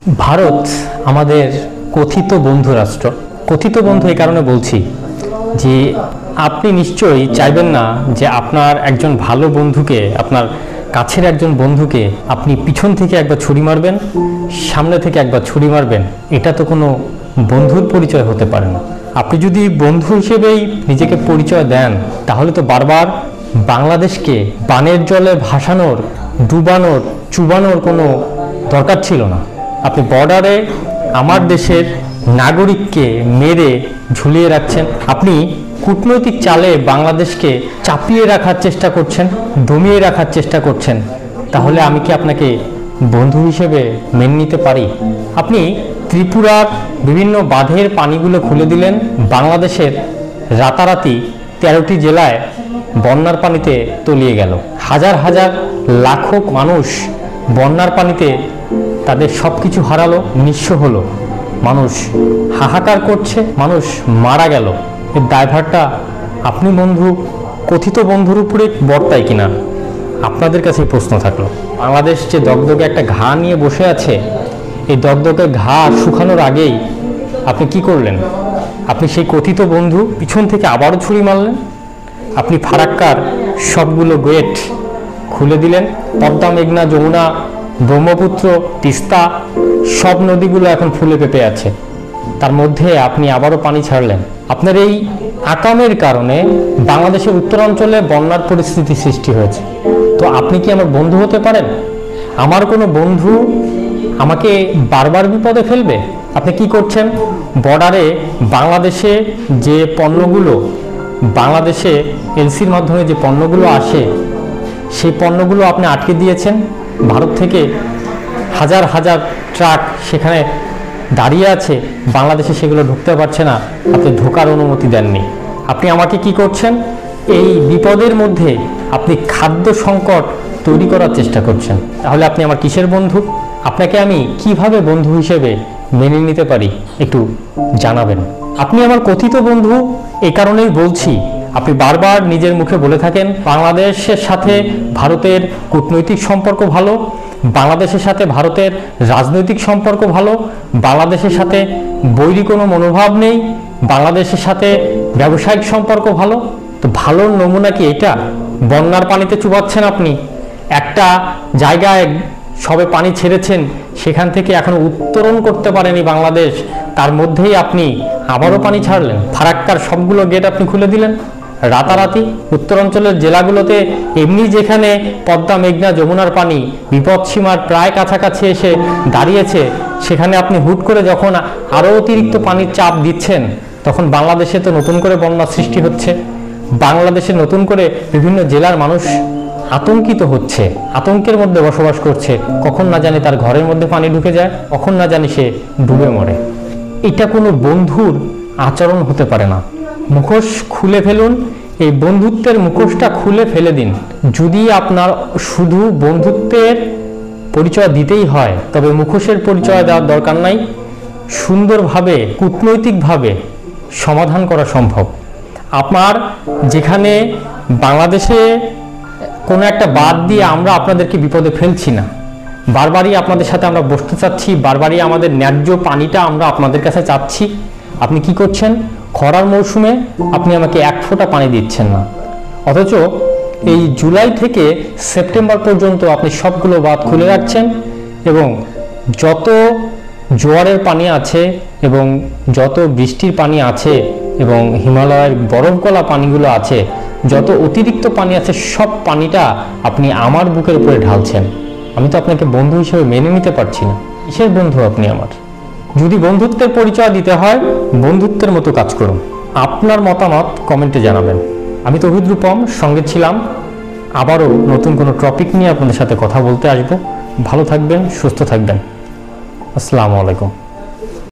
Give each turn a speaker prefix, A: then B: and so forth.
A: ভারত আমাদের কথিত বন্ধু রাষ্ট্র। কথিত বন্ধু এই কারণে বলছি যে আপনি নিশ্চয়ই চাইবেন না যে আপনার একজন ভালো বন্ধুকে, আপনার কাছের একজন বন্ধুকে আপনি পিছন থেকে একবার ছুরি মারবেন, সামনে থেকে একবার ছুরি মারবেন। এটা তো কোনো বন্ধুর পরিচয় হতে পারে না। আপনি যদি বন্ধু হিসেবেই নিজেকে পরিচয় দেন তাহলে তো বারবার বাংলাদেশকে বানের জলে ভাসানোর, ডুবানোর, চুবানোর কোনো দরকার ছিল না। আপনি বর্ডারে আমার দেশের নাগরিককে মেরে ঝুলিয়ে রাখছেন। আপনি কূটনৈতিক চালে বাংলাদেশকে চাপিয়ে রাখার চেষ্টা করছেন, দমিয়ে রাখার চেষ্টা করছেন। তাহলে আমি কি আপনাকে বন্ধু হিসেবে মেনে নিতে পারি? আপনি ত্রিপুরার বিভিন্ন বাঁধের পানিগুলো খুলে দিলেন, বাংলাদেশের রাতারাতি 13টি জেলায় বন্যার পানিতে তলিয়ে গেল। হাজার হাজার লাখো মানুষ বন্যার পানিতে তাদের সব কিছু হারালো, নিঃস্ব হলো। মানুষ হাহাকার করছে, মানুষ মারা গেল। এর দায়ভারটা আপনি বন্ধু, কথিত বন্ধুর উপরে বর্তায় কিনা, আপনাদের কাছে প্রশ্ন থাকলো। বাংলাদেশ যে দগদগে একটা ঘা নিয়ে বসে আছে, এই দগদগে ঘা শুকানোর আগেই আপনি কি করলেন? আপনি সেই কথিত বন্ধু পিছন থেকে আবারও ছুরি মারলেন। আপনি ফারাক্কার সবগুলো গেট খুলে দিলেন। পদ্মা, মেঘনা, যমুনা, ব্রহ্মপুত্র, তিস্তা সব নদীগুলো এখন ফুলে পেঁপে আছে। তার মধ্যে আপনি আবারও পানি ছাড়লেন। আপনার এই আকামের কারণে বাংলাদেশের উত্তরাঞ্চলে বন্যার পরিস্থিতি সৃষ্টি হয়েছে। তো আপনি কি আমার বন্ধু হতে পারেন? আমার কোনো বন্ধু আমাকে বারবার বিপদে ফেলবে? আপনি কি করছেন? বর্ডারে বাংলাদেশে যে পণ্যগুলো, বাংলাদেশে এলসির মাধ্যমে যে পণ্যগুলো আসে, সেই পণ্যগুলো আপনি আটকে দিয়েছেন। ভারত থেকে হাজার হাজার ট্রাক সেখানে দাঁড়িয়ে আছে, বাংলাদেশে সেগুলো ঢুকতে পারছে না, আপনি ঢোকার অনুমতি দেননি। আপনি আমাকে কি করছেন? এই বিপদের মধ্যে আপনি খাদ্য সংকট তৈরি করার চেষ্টা করছেন। তাহলে আপনি আমার কিসের বন্ধু? আপনাকে আমি কিভাবে বন্ধু হিসেবে মেনে নিতে পারি একটু জানাবেন। আপনি আমার কথিত বন্ধু এই কারণেই বলছি, আপনি বারবার নিজের মুখে বলে থাকেন বাংলাদেশের সাথে ভারতের কূটনৈতিক সম্পর্ক ভালো, বাংলাদেশের সাথে ভারতের রাজনৈতিক সম্পর্ক ভালো, বাংলাদেশের সাথে বৈরী কোনো মনোভাব নেই, বাংলাদেশের সাথে ব্যবসায়িক সম্পর্ক ভালো। তো ভালো নমুনা কি এটা? বন্যার পানিতে চুবাচ্ছেন আপনি। একটা জায়গায় সবে পানি ছেড়েছেন, সেখান থেকে এখনো উত্তরণ করতে পারেনি বাংলাদেশ, তার মধ্যেই আপনি আবারও পানি ছাড়লেন। ফারাক্কার সবগুলো গেট আপনি খুলে দিলেন রাতারাতি। উত্তরাঞ্চলের জেলাগুলোতে এমনি যেখানে পদ্মা, মেঘনা, যমুনার পানি বিপদসীমার প্রায় কাছাকাছি এসে দাঁড়িয়েছে, সেখানে আপনি হুট করে যখন আরও অতিরিক্ত পানির চাপ দিচ্ছেন, তখন বাংলাদেশে তো নতুন করে বন্যা সৃষ্টি হচ্ছে। বাংলাদেশে নতুন করে বিভিন্ন জেলার মানুষ আতঙ্কিত হচ্ছে, আতঙ্কের মধ্যে বসবাস করছে। কখন না জানি তার ঘরের মধ্যে পানি ঢুকে যায়, কখন না জানি সে ডুবে মরে। এটা কোনো বন্ধুর আচরণ হতে পারে না। মুখোশ খুলে ফেলুন, এই বন্ধুত্বের মুখোশটা খুলে ফেলে দিন। যদি আপনার শুধু বন্ধুত্বের পরিচয় দিতেই হয়, তবে মুখোশের পরিচয় দেওয়ার দরকার নাই। সুন্দরভাবে কূটনৈতিকভাবে সমাধান করা সম্ভব। আপনার যেখানে বাংলাদেশে কোনো একটা বাদ দিয়ে আমরা আপনাদেরকে বিপদে ফেলছি না, বারবারই আপনাদের সাথে আমরা বসতে চাচ্ছি, বারবারই আমাদের ন্যায্য পানিটা আমরা আপনাদের কাছে চাচ্ছি। আপনি কি করছেন? খরার মৌসুমে আপনি আমাকে এক ফোঁটা পানি দিচ্ছেন না, অথচ এই জুলাই থেকে সেপ্টেম্বর পর্যন্ত আপনি সবগুলো বাঁধ খুলে রাখছেন এবং যত জোয়ারের পানি আছে এবং যত বৃষ্টির পানি আছে এবং হিমালয়ের বরফ গলা পানিগুলো আছে, যত অতিরিক্ত পানি আছে, সব পানিটা আপনি আমার বুকের উপরে ঢালছেন। আমি তো আপনাকে বন্ধু হিসেবে মেনে নিতে পারছি না। কিসের বন্ধু আপনি আমার? যদি বন্ধুত্বের পরিচয় দিতে হয়, বন্ধুত্বের মতো কাজ করুন। আপনার মতামত কমেন্টে জানাবেন। আমি তৌহিদ রূপম সঙ্গে ছিলাম। আবারও নতুন কোনো টপিক নিয়ে আপনাদের সাথে কথা বলতে আসবো। ভালো থাকবেন, সুস্থ থাকবেন। আসসালামু আলাইকুম।